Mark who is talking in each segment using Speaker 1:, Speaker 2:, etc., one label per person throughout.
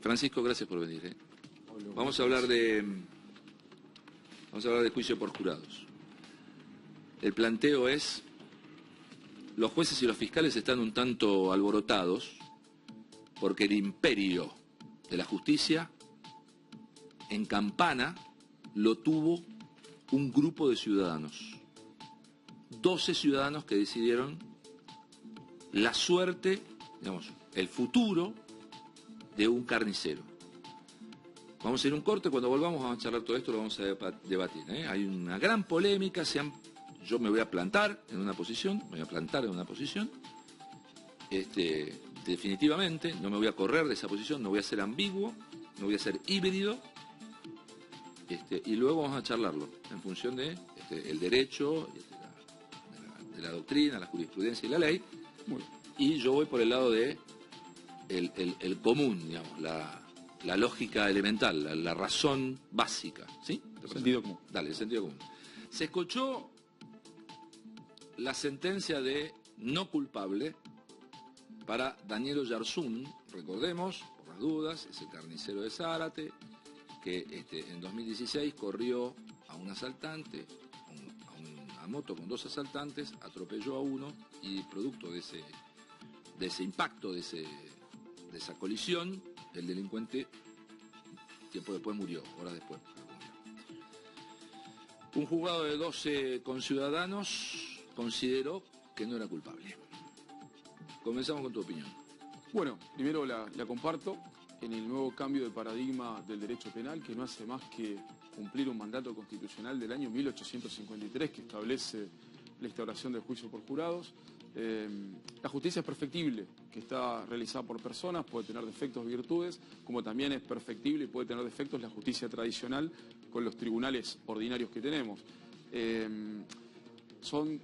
Speaker 1: Francisco, gracias por venir. Vamos a hablar de juicio por jurados. El planteo es, los jueces y los fiscales están un tanto alborotados porque el imperio de la justicia en Campana lo tuvo un grupo de ciudadanos. 12 ciudadanos que decidieron la suerte, digamos, el futuro de un carnicero. Vamos a ir a un corte, cuando volvamos vamos a charlar todo esto, lo vamos a debatir. Hay una gran polémica, yo me voy a plantar en una posición, definitivamente, no me voy a correr de esa posición, no voy a ser ambiguo, no voy a ser híbrido, y luego vamos a charlarlo en función de el derecho, de la doctrina, la jurisprudencia y la ley, y yo voy por el lado de el común, digamos, la lógica elemental, la razón básica, ¿sí?
Speaker 2: Sentido común.
Speaker 1: Dale, el sentido común. Se escuchó la sentencia de no culpable para Daniel Oyarzún, recordemos, por las dudas, es el carnicero de Zárate, que en 2016 corrió a un asaltante, a una moto con 2 asaltantes, atropelló a uno y producto de ese impacto, de esa colisión, el delincuente tiempo después murió, horas después. Un juzgado de 12 conciudadanos consideró que no era culpable. Comenzamos con tu opinión.
Speaker 2: Bueno, primero la comparto en el nuevo cambio de paradigma del derecho penal, que no hace más que cumplir un mandato constitucional del año 1853 que establece la instauración del juicio por jurados. La justicia es perfectible, que está realizada por personas, puede tener defectos, virtudes, como también es perfectible y puede tener defectos la justicia tradicional con los tribunales ordinarios que tenemos. Son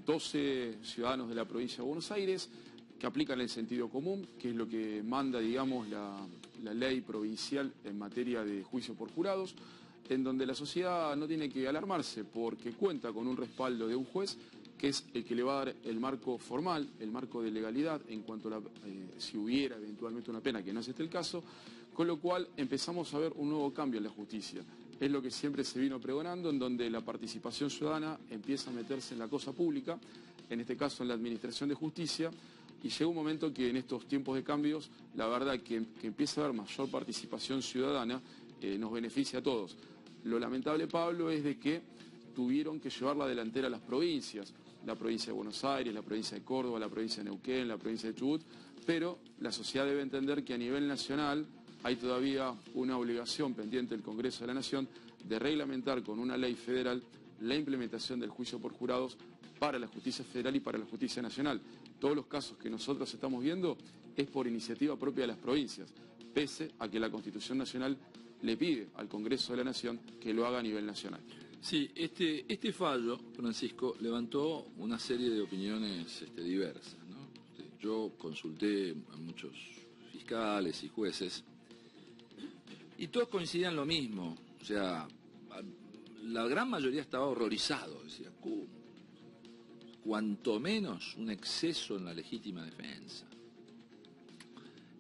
Speaker 2: 12 ciudadanos de la provincia de Buenos Aires que aplican el sentido común, que es lo que manda, digamos, la ley provincial en materia de juicio por jurados, en donde la sociedad no tiene que alarmarse porque cuenta con un respaldo de un juez que es el que le va a dar el marco formal, el marco de legalidad en cuanto a si hubiera eventualmente una pena, que no es este el caso, con lo cual empezamos a ver un nuevo cambio en la justicia. Es lo que siempre se vino pregonando, en donde la participación ciudadana empieza a meterse en la cosa pública, en este caso en la administración de justicia, y llega un momento que en estos tiempos de cambios, la verdad que empieza a haber mayor participación ciudadana, nos beneficia a todos. Lo lamentable, Pablo, es de que tuvieron que llevar la delantera a las provincias, la provincia de Buenos Aires, la provincia de Córdoba, la provincia de Neuquén, la provincia de Chubut, pero la sociedad debe entender que a nivel nacional hay todavía una obligación pendiente del Congreso de la Nación de reglamentar con una ley federal la implementación del juicio por jurados para la justicia federal y para la justicia nacional. Todos los casos que nosotros estamos viendo es por iniciativa propia de las provincias, pese a que la Constitución Nacional le pide al Congreso de la Nación que lo haga a nivel nacional.
Speaker 1: Sí, este fallo, Francisco, levantó una serie de opiniones diversas, ¿no? Yo consulté a muchos fiscales y jueces y todos coincidían lo mismo. O sea, la gran mayoría estaba horrorizado, decía, cuanto menos un exceso en la legítima defensa.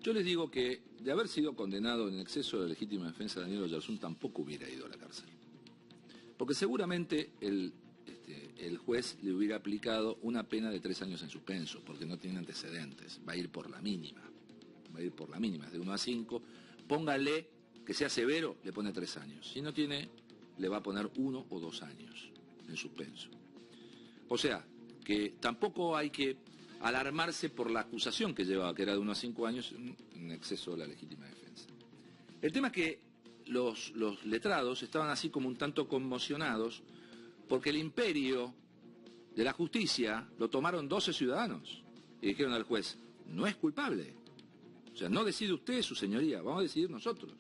Speaker 1: Yo les digo que de haber sido condenado en exceso de la legítima defensa, Daniel Oyarzún tampoco hubiera ido a la cárcel. Porque seguramente el juez le hubiera aplicado una pena de 3 años en suspenso, porque no tiene antecedentes, va a ir por la mínima, es de 1 a 5, póngale que sea severo, le pone 3 años, si no tiene, le va a poner 1 o 2 años en suspenso. O sea, que tampoco hay que alarmarse por la acusación que llevaba, que era de 1 a 5 años en exceso de la legítima defensa. El tema es que los letrados estaban así como un tanto conmocionados porque el imperio de la justicia lo tomaron 12 ciudadanos y dijeron al juez, no es culpable. O sea, no decide usted, su señoría, vamos a decidir nosotros.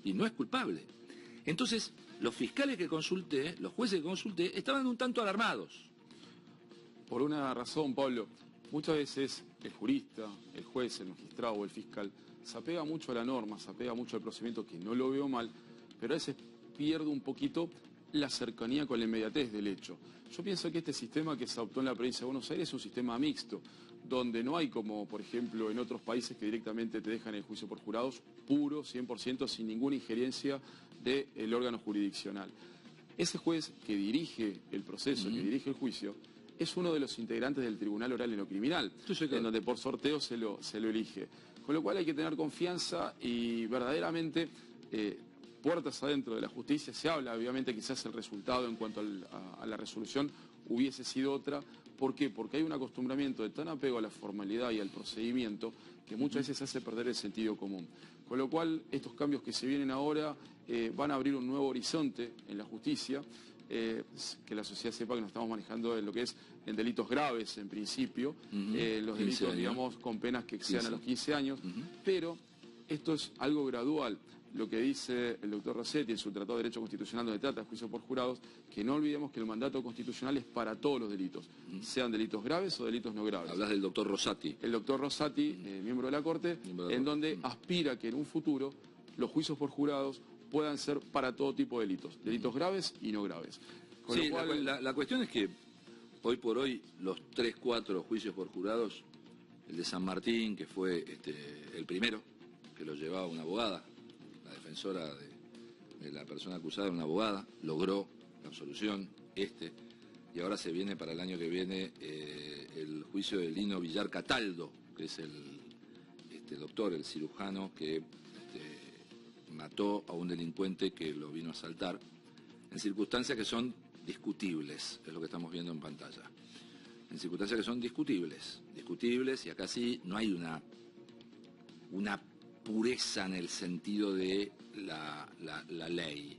Speaker 1: Y no es culpable. Entonces, los fiscales que consulté, los jueces que consulté, estaban un tanto alarmados.
Speaker 2: Por una razón, Pablo, muchas veces el jurista, el juez, el magistrado o el fiscal se apega mucho a la norma, se apega mucho al procedimiento, que no lo veo mal, pero a veces pierde un poquito la cercanía con la inmediatez del hecho. Yo pienso que este sistema que se adoptó en la provincia de Buenos Aires es un sistema mixto, donde no hay como, por ejemplo, en otros países que directamente te dejan el juicio por jurados puro, 100%, sin ninguna injerencia del órgano jurisdiccional. Ese juez que dirige el proceso, que dirige el juicio, es uno de los integrantes del Tribunal Oral en lo Criminal, en donde por sorteo se lo elige. Con lo cual hay que tener confianza y verdaderamente puertas adentro de la justicia. Se habla, obviamente, quizás el resultado en cuanto a la resolución hubiese sido otra. ¿Por qué? Porque hay un acostumbramiento de tan apego a la formalidad y al procedimiento que muchas veces hace perder el sentido común. Con lo cual, estos cambios que se vienen ahora van a abrir un nuevo horizonte en la justicia, que la sociedad sepa que nos estamos manejando en lo que es en delitos graves, en principio, los delitos, digamos, con penas que excedan a los 15 años, pero esto es algo gradual. Lo que dice el doctor Rossetti en su Tratado de Derecho Constitucional, donde trata de juicio por jurados, que no olvidemos que el mandato constitucional es para todos los delitos, sean delitos graves o delitos no graves.
Speaker 1: Hablas del doctor Rosati.
Speaker 2: El doctor Rosati, miembro de la Corte, donde aspira que en un futuro los juicios por jurados puedan ser para todo tipo de delitos, delitos graves y no graves.
Speaker 1: Con lo cual, la cuestión es que hoy por hoy los 3, 4 juicios por jurados, el de San Martín, que fue el primero, que lo llevaba una abogada, la defensora de la persona acusada, una abogada, logró la absolución, y ahora se viene para el año que viene el juicio de Lino Villar Cataldo, que es el doctor, el cirujano que mató a un delincuente que lo vino a asaltar, en circunstancias que son discutibles, es lo que estamos viendo en pantalla. En circunstancias que son discutibles, y acá sí no hay una pureza en el sentido de la ley,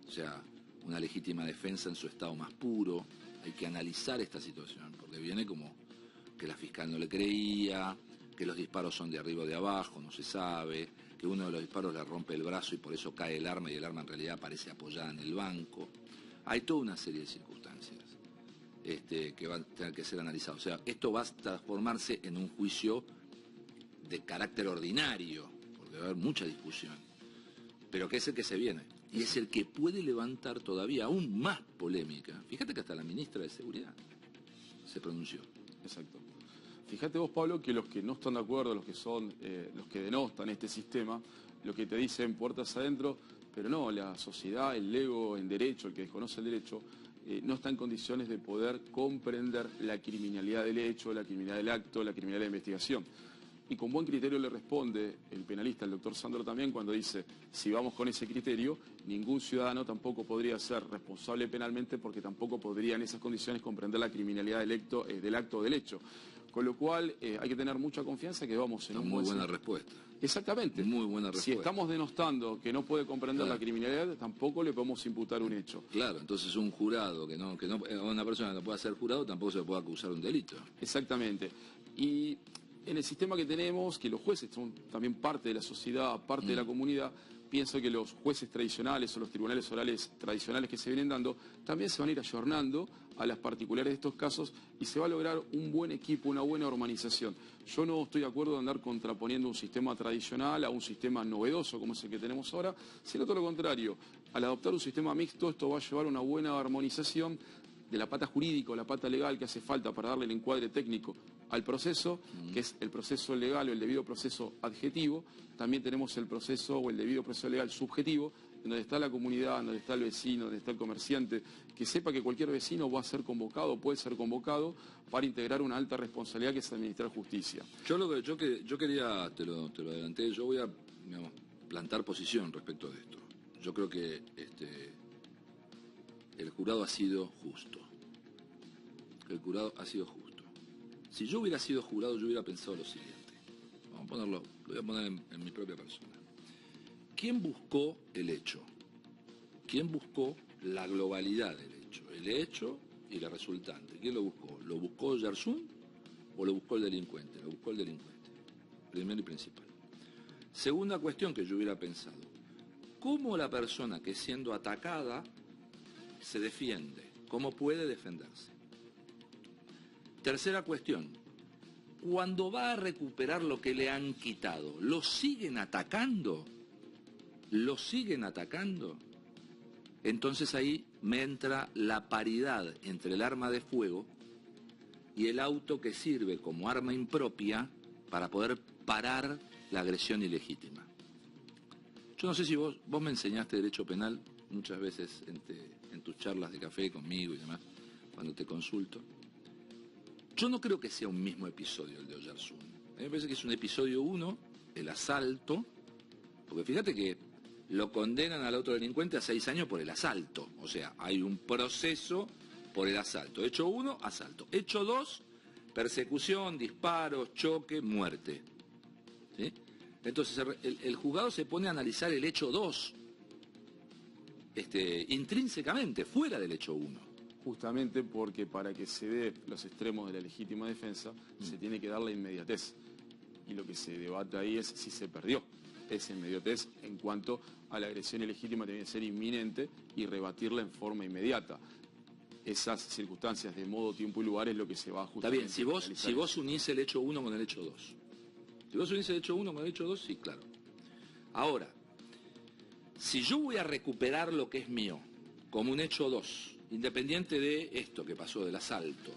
Speaker 1: o sea, una legítima defensa en su estado más puro. Hay que analizar esta situación, porque viene como que la fiscal no le creía, que los disparos son de arriba o de abajo, no se sabe, que uno de los disparos le rompe el brazo y por eso cae el arma, y el arma en realidad aparece apoyada en el banco. Hay toda una serie de circunstancias que van a tener que ser analizadas. O sea, esto va a transformarse en un juicio de carácter ordinario, porque va a haber mucha discusión, pero que es el que se viene, y es el que puede levantar todavía aún más polémica. Fíjate que hasta la ministra de Seguridad se pronunció.
Speaker 2: Exacto. Fíjate vos, Pablo, que los que no están de acuerdo, los que son los que denostan este sistema, lo que te dicen puertas adentro, pero no, la sociedad, el ego en derecho, el que desconoce el derecho, no está en condiciones de poder comprender la criminalidad del hecho, la criminalidad del acto, la criminalidad de la investigación. Y con buen criterio le responde el penalista, el doctor Sandro también, cuando dice, si vamos con ese criterio, ningún ciudadano tampoco podría ser responsable penalmente, porque tampoco podría en esas condiciones comprender la criminalidad del acto o del hecho. Con lo cual hay que tener mucha confianza que vamos en un
Speaker 1: muy buena respuesta.
Speaker 2: Exactamente.
Speaker 1: Muy buena respuesta.
Speaker 2: Si estamos denostando que no puede comprender la criminalidad, tampoco le podemos imputar un hecho.
Speaker 1: Claro, entonces un jurado que no una persona que no pueda ser jurado tampoco se le puede acusar un delito.
Speaker 2: Exactamente. Y en el sistema que tenemos, que los jueces son también parte de la sociedad, parte de la comunidad, pienso que los jueces tradicionales o los tribunales orales tradicionales que se vienen dando también se van a ir ayornando a las particulares de estos casos y se va a lograr un buen equipo, una buena organización. Yo no estoy de acuerdo de andar contraponiendo un sistema tradicional a un sistema novedoso como es el que tenemos ahora, sino todo lo contrario. Al adoptar un sistema mixto, esto va a llevar a una buena armonización de la pata jurídica o la pata legal que hace falta para darle el encuadre técnico al proceso, que es el proceso legal o el debido proceso adjetivo. También tenemos el proceso o el debido proceso legal subjetivo, en donde está la comunidad, en donde está el vecino, donde está el comerciante, que sepa que cualquier vecino va a ser convocado, puede ser convocado para integrar una alta responsabilidad que es administrar justicia.
Speaker 1: Yo quería, te lo adelanté, yo voy a plantar posición respecto de esto. Yo creo que el jurado ha sido justo. El jurado ha sido justo. Si yo hubiera sido jurado, yo hubiera pensado lo siguiente. Vamos a ponerlo, lo voy a poner en mi propia persona. ¿Quién buscó el hecho? ¿Quién buscó la globalidad del hecho? El hecho y la resultante. ¿Quién lo buscó? ¿Lo buscó Yersun o lo buscó el delincuente? Lo buscó el delincuente. Primero y principal. Segunda cuestión que yo hubiera pensado. ¿Cómo la persona que siendo atacada se defiende? ¿Cómo puede defenderse? Tercera cuestión, cuando va a recuperar lo que le han quitado, ¿lo siguen atacando? ¿Lo siguen atacando? Entonces ahí me entra la paridad entre el arma de fuego y el auto que sirve como arma impropia para poder parar la agresión ilegítima. Yo no sé si vos me enseñaste derecho penal muchas veces en tus charlas de café conmigo y demás, cuando te consulto. Yo no creo que sea un mismo episodio el de Oyarzún. A mí me parece que es un episodio 1, el asalto, porque fíjate que lo condenan al otro delincuente a 6 años por el asalto. O sea, hay un proceso por el asalto. Hecho 1, asalto. Hecho 2, persecución, disparos, choque, muerte. ¿Sí? Entonces el juzgado se pone a analizar el hecho 2 intrínsecamente, fuera del hecho 1.
Speaker 2: Justamente porque para que se dé los extremos de la legítima defensa, se tiene que dar la inmediatez. Y lo que se debate ahí es si se perdió esa inmediatez en cuanto a la agresión ilegítima tiene que ser inminente y rebatirla en forma inmediata. Esas circunstancias de modo, tiempo y lugar es lo que se va a ajustar.
Speaker 1: Está bien, si vos unís el hecho 1 con el hecho 2. Si vos unís el hecho 1 con el hecho 2, sí, claro. Ahora, si yo voy a recuperar lo que es mío como un hecho 2, independiente de esto que pasó del asalto,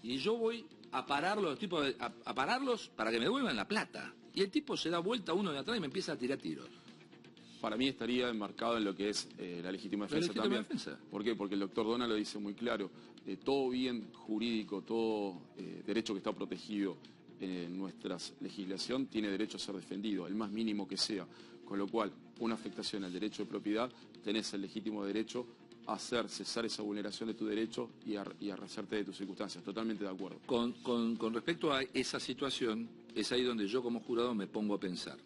Speaker 1: y yo voy a pararlos, a pararlos para que me devuelvan la plata, y el tipo se da vuelta uno de atrás y me empieza a tirar tiros.
Speaker 2: Para mí estaría enmarcado en lo que es la legítima defensa también. ¿Por qué? Porque el doctor Dona lo dice muy claro. Todo bien jurídico, todo derecho que está protegido en nuestra legislación tiene derecho a ser defendido, el más mínimo que sea. Con lo cual, una afectación al derecho de propiedad, tenés el legítimo derecho a hacer cesar esa vulneración de tu derecho y a rehacerte de tus circunstancias. Totalmente de acuerdo.
Speaker 1: Con respecto a esa situación, es ahí donde yo como jurado me pongo a pensar.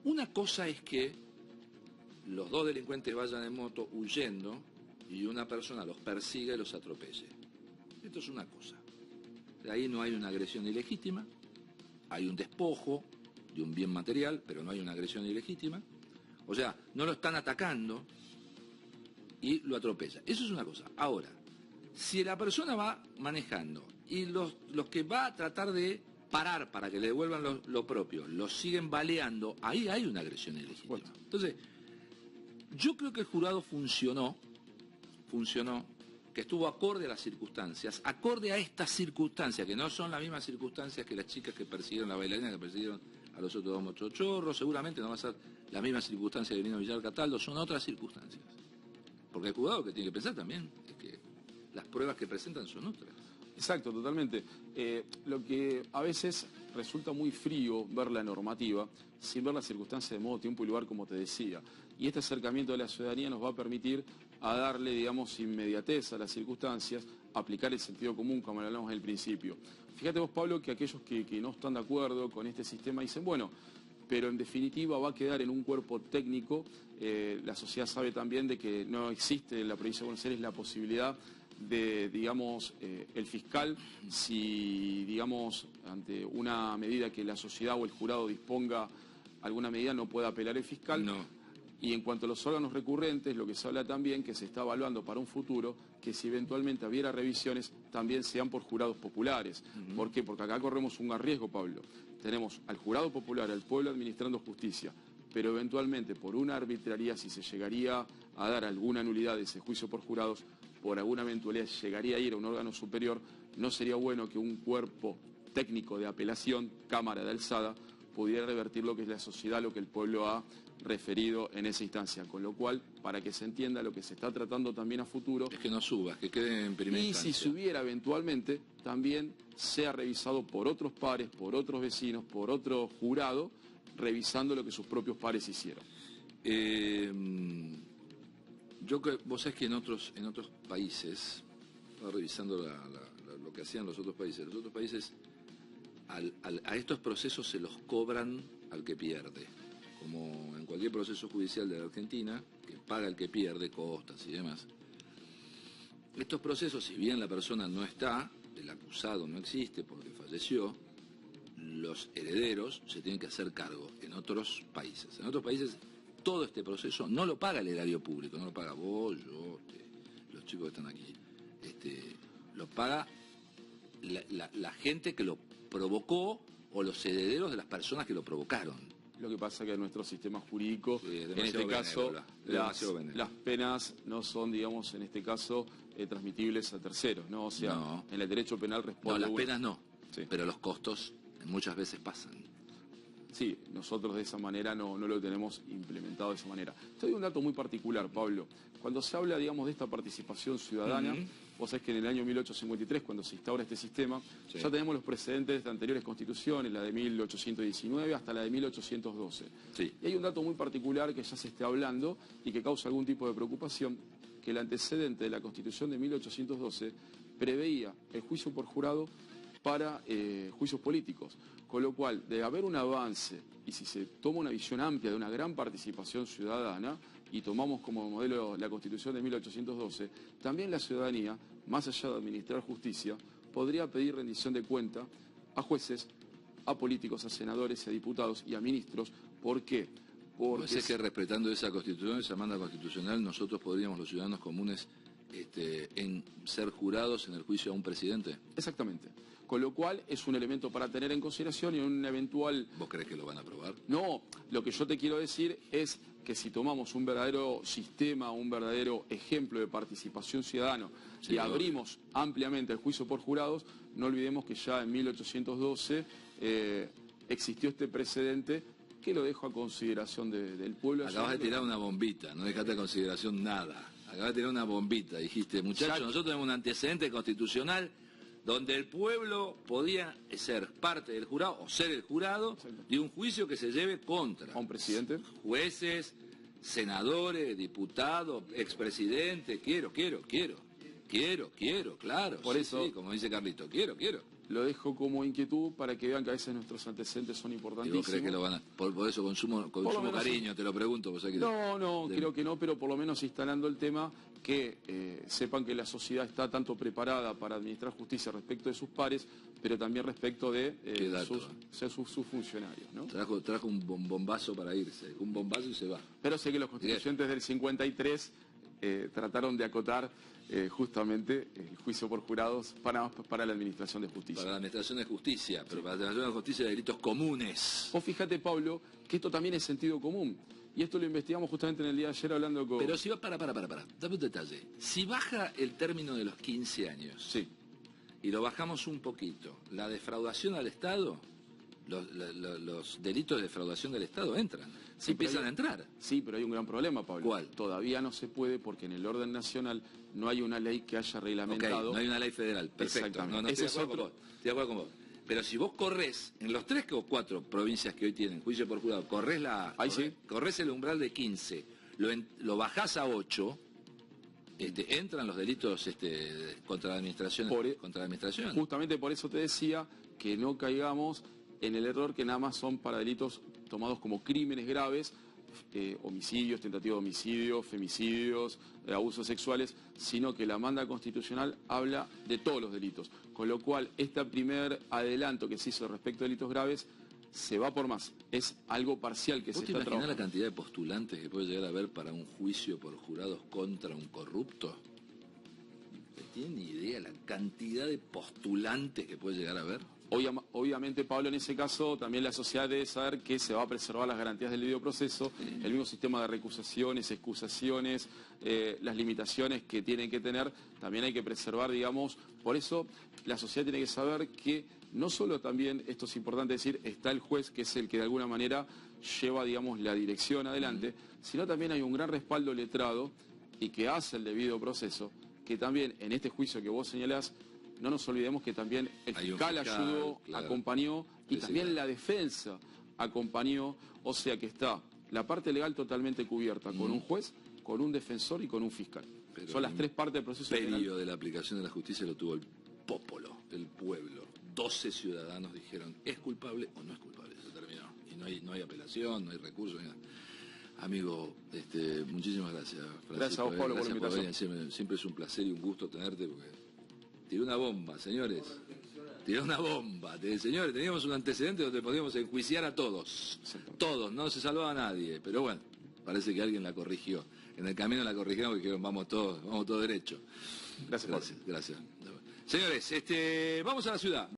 Speaker 1: Una cosa es que los dos delincuentes vayan en moto huyendo y una persona los persiga y los atropelle. Esto es una cosa. De ahí no hay una agresión ilegítima, hay un despojo de un bien material, pero no hay una agresión ilegítima. O sea, no lo están atacando y lo atropella. Eso es una cosa. Ahora, si la persona va manejando y los que va a tratar de parar para que le devuelvan lo propio, los siguen baleando, ahí hay una agresión ilegítima. Bueno. Entonces, yo creo que el jurado funcionó, que estuvo acorde a las circunstancias, acorde a estas circunstancias, que no son las mismas circunstancias que las chicas que persiguieron, la bailarina que persiguieron a los otros dos mochochorros, seguramente no va a ser la misma circunstancia que vino Villar Cataldo, son otras circunstancias. Porque el jurado que tiene que pensar también es que las pruebas que presentan son otras.
Speaker 2: Exacto, totalmente. Lo que a veces resulta muy frío ver la normativa sin ver las circunstancias de modo, tiempo y lugar, como te decía. Y este acercamiento de la ciudadanía nos va a permitir a darle, digamos, inmediatez a las circunstancias, aplicar el sentido común, como lo hablamos al principio. Fíjate vos, Pablo, que aquellos que no están de acuerdo con este sistema dicen, bueno, pero en definitiva va a quedar en un cuerpo técnico. La sociedad sabe también de que no existe en la provincia de Buenos Aires la posibilidad de, digamos, el fiscal, si, digamos, ante una medida que la sociedad o el jurado disponga alguna medida, no pueda apelar el fiscal.
Speaker 1: No.
Speaker 2: Y en cuanto a los órganos recurrentes, lo que se habla también, que se está evaluando para un futuro, que si eventualmente hubiera revisiones, también sean por jurados populares. ¿Por qué? Porque acá corremos un riesgo, Pablo. Tenemos al jurado popular, al pueblo administrando justicia, pero eventualmente por una arbitrariedad, si se llegaría a dar alguna nulidad de ese juicio por jurados, por alguna eventualidad llegaría a ir a un órgano superior, no sería bueno que un cuerpo técnico de apelación, Cámara de Alzada, pudiera revertir lo que es la sociedad, lo que el pueblo ha referido en esa instancia. Con lo cual, para que se entienda lo que se está tratando también a futuro...
Speaker 1: Es que no subas, que quede en primera instancia.
Speaker 2: Y si subiera eventualmente, también sea revisado por otros pares, por otros vecinos, por otro jurado, revisando lo que sus propios pares hicieron.
Speaker 1: Vos sabés que en otros países, estaba revisando lo que hacían los otros países a estos procesos se los cobran al que pierde, como en cualquier proceso judicial de la Argentina, que paga el que pierde, costas y demás. Estos procesos, si bien la persona no está, el acusado no existe porque falleció, los herederos se tienen que hacer cargo en otros países. En otros países todo este proceso no lo paga el erario público, no lo paga vos, yo, los chicos que están aquí, lo paga la gente que lo provocó o los herederos de las personas que lo provocaron.
Speaker 2: Lo que pasa es que en nuestro sistema jurídico, en este caso, las penas no son, digamos, en este caso, transmitibles a terceros, ¿no? O sea,
Speaker 1: No.
Speaker 2: en el derecho penal
Speaker 1: No,
Speaker 2: responde
Speaker 1: las
Speaker 2: uno.
Speaker 1: penas no,
Speaker 2: Sí.
Speaker 1: pero los costos muchas veces pasan.
Speaker 2: Sí, nosotros de esa manera no lo tenemos implementado de esa manera. Te doy un dato muy particular, Pablo. Cuando se habla, digamos, de esta participación ciudadana, vos sabés que en el año 1853, cuando se instaura este sistema,
Speaker 1: Sí.
Speaker 2: ya tenemos los precedentes de anteriores constituciones, la de 1819 hasta la de 1812.
Speaker 1: Sí.
Speaker 2: Y hay un dato muy particular que ya se está hablando y que causa algún tipo de preocupación, que el antecedente de la Constitución de 1812 preveía el juicio por jurado para juicios políticos, con lo cual, de haber un avance y si se toma una visión amplia de una gran participación ciudadana y tomamos como modelo la Constitución de 1812, también la ciudadanía, más allá de administrar justicia, podría pedir rendición de cuenta a jueces, a políticos, a senadores, a diputados y a ministros. ¿Por qué? Porque
Speaker 1: Pues es que respetando esa constitución, esa manda constitucional, nosotros podríamos, los ciudadanos comunes, en ser jurados en el juicio a un presidente.
Speaker 2: Exactamente. Con lo cual es un elemento para tener en consideración y en un eventual...
Speaker 1: ¿Vos creés que lo van a aprobar?
Speaker 2: No, lo que yo te quiero decir es que si tomamos un verdadero sistema, un verdadero ejemplo de participación ciudadana
Speaker 1: Sí,
Speaker 2: y abrimos ampliamente el juicio por jurados, no olvidemos que ya en 1812 existió este precedente que lo dejo a consideración del pueblo.
Speaker 1: Acabas de tirar una bombita, no dejaste a consideración nada. Acabas de tirar una bombita, dijiste, muchachos, nosotros tenemos un antecedente constitucional donde el pueblo podía ser parte del jurado o ser el jurado de un juicio que se lleve contra
Speaker 2: a un presidente,
Speaker 1: jueces, senadores, diputados, expresidentes. Quiero, claro.
Speaker 2: Por
Speaker 1: Sí,
Speaker 2: eso-
Speaker 1: sí, como dice Carlito, quiero.
Speaker 2: lo dejo como inquietud para que vean que a veces nuestros antecedentes son
Speaker 1: ¿Y vos
Speaker 2: importantísimos.
Speaker 1: crees que lo van a...? Por eso consumo
Speaker 2: Por lo menos
Speaker 1: cariño, te lo pregunto. Pues,
Speaker 2: No, creo que no, pero por lo menos instalando el tema que sepan que la sociedad está tanto preparada para administrar justicia respecto de sus pares, pero también respecto de
Speaker 1: Qué dato,
Speaker 2: sus funcionarios, ¿no?
Speaker 1: Trajo un bombazo para irse, un bombazo y se va.
Speaker 2: Pero sé que los constituyentes del 53 trataron de acotar justamente el juicio por jurados para la administración de justicia.
Speaker 1: Para la administración de justicia, pero para la administración de justicia de delitos comunes.
Speaker 2: Vos fíjate, Pablo, que esto también es sentido común. Y esto lo investigamos justamente en el día de ayer hablando con...
Speaker 1: Pero si va, para, dame un detalle. Si baja el término de los 15 años,
Speaker 2: Sí,
Speaker 1: y lo bajamos un poquito, la defraudación al Estado, los delitos de defraudación del Estado entran,
Speaker 2: Sí,
Speaker 1: empiezan
Speaker 2: pero
Speaker 1: a entrar.
Speaker 2: sí, pero hay un gran problema, Pablo.
Speaker 1: ¿Cuál?
Speaker 2: Todavía no se puede porque en el orden nacional no hay una ley que haya
Speaker 1: Ok,
Speaker 2: reglamentado.
Speaker 1: no hay una ley federal, perfecto.
Speaker 2: Exactamente.
Speaker 1: No, estoy
Speaker 2: Ese
Speaker 1: de
Speaker 2: es
Speaker 1: acuerdo con vos, estoy de acuerdo con vos. Pero si vos corres, en los 3 o 4 provincias que hoy tienen juicio por jurado, corres el umbral de 15, lo bajás a 8, entran los delitos contra la administración. Contra la administración.
Speaker 2: Justamente por eso te decía que no caigamos en el error que nada más son para delitos tomados como crímenes graves, homicidios, tentativa de homicidio, femicidios, abusos sexuales, sino que la manda constitucional habla de todos los delitos. Con lo cual, este primer adelanto que se hizo respecto a delitos graves se va por más. Es algo parcial que se
Speaker 1: ¿Vos te
Speaker 2: está
Speaker 1: imaginás la
Speaker 2: trabajando.
Speaker 1: cantidad de postulantes que puede llegar a haber para un juicio por jurados contra un corrupto? ¿Tienen idea la cantidad de postulantes que puede llegar a haber?
Speaker 2: Obviamente, Pablo, en ese caso también la sociedad debe saber que se va a preservar las garantías del debido proceso, el mismo sistema de recusaciones, excusaciones, las limitaciones que tienen que tener, también hay que preservar, digamos. Por eso la sociedad tiene que saber que no solo también, esto es importante decir, está el juez, que es el que de alguna manera lleva, digamos, la dirección adelante, sino también hay un gran respaldo letrado y que hace el debido proceso, que también en este juicio que vos señalás, no nos olvidemos que también el
Speaker 1: Hay un
Speaker 2: fiscal
Speaker 1: fiscal,
Speaker 2: ayudó,
Speaker 1: claro.
Speaker 2: acompañó y
Speaker 1: Sí,
Speaker 2: también
Speaker 1: claro.
Speaker 2: la defensa acompañó, o sea que está la parte legal totalmente cubierta con un juez, con un defensor y con un fiscal.
Speaker 1: Pero
Speaker 2: Son las tres partes del proceso penal.
Speaker 1: El periodo de la aplicación de la justicia lo tuvo el popolo, el pueblo. 12 ciudadanos dijeron, ¿es culpable o no es culpable? Se terminó. Y no hay apelación, no hay recurso, ni nada. Amigo, muchísimas gracias, Francisco.
Speaker 2: Gracias a vos, Pablo, por la
Speaker 1: Gracias
Speaker 2: invitación.
Speaker 1: venir. Siempre es un placer y un gusto tenerte porque tiró una bomba, señores. Tiró una bomba. Señores, teníamos un antecedente donde podíamos enjuiciar a todos. Todos, no se salvaba a nadie. Pero bueno, parece que alguien la corrigió. En el camino la corrigieron porque dijeron, vamos todos derecho.
Speaker 2: Gracias, Pablo.
Speaker 1: Gracias. Señores, vamos a la ciudad.